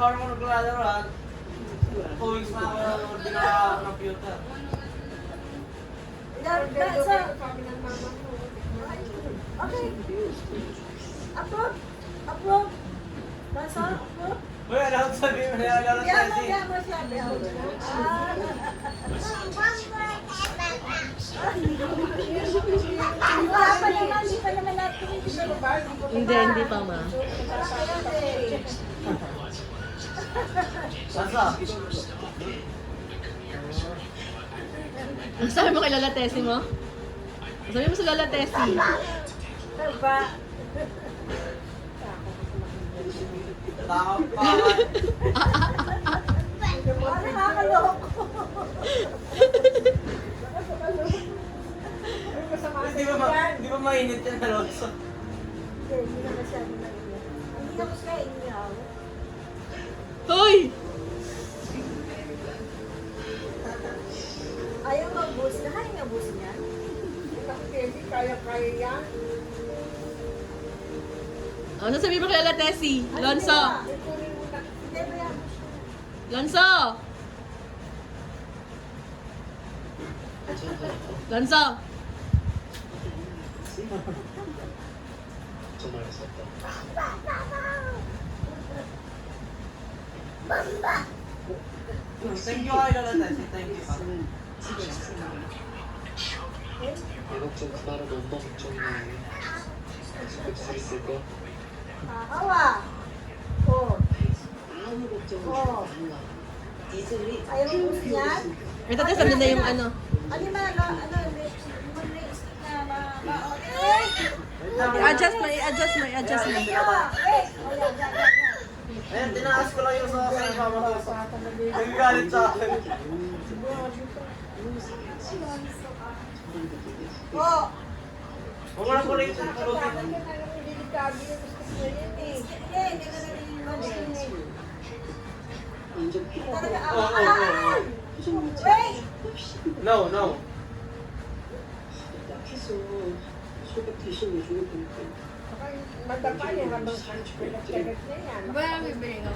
araw-araw ko naglalaro ha. 2 weeks na ako pinaka-computer. Okay. Approve. Approve. Nasa? Approve. Uy, ano ako sabihin mo? Nalala tayo si... Yan mo siya. Wala pa naman. Hindi pa naman natin. Hindi pa ma. Nasa? Ano sabi mo kay Lola Tessie mo? Sabi mo sa Lola Tessie. Diba? Takot pa. Ano nakakaloko? Di ba mainit yan, Alonso? Hindi na masyado mainit. Hindi na mas kainihaw. Hoy! Ayaw mag-boost na. Kaya nga boost niya. Kaya yan. Ano sabi mo kay Lola Tessie? Lonso! Hindi ba yan? Lonso! Lonso! Thank you kay Lola Tessie. Thank you pa. 이것저것 따로 너무 걱정이네. 잘 있을 거? Hawa. Oh. 아무 걱정은 어. 몰라. 이슬이 Ayaw mag-boost niya? Ito tayo sabi na yung ano. Ano yung mga lipstick na ma-okay? I-adjust mo, i-adjust mo, i-adjust mo. Wait! O yan, yan, yan. Ayan, tinaas ko lang yung sa akin. Nagagalit sa akin. Oh! Huwag mo na po rin sa Hindi ka na rin 완전 talaga. Oo. Wait! No, no. 약해서 소가 대신 내주고 보니까 Madapa niya habang punch ko na niya yan. Ba, bibili ka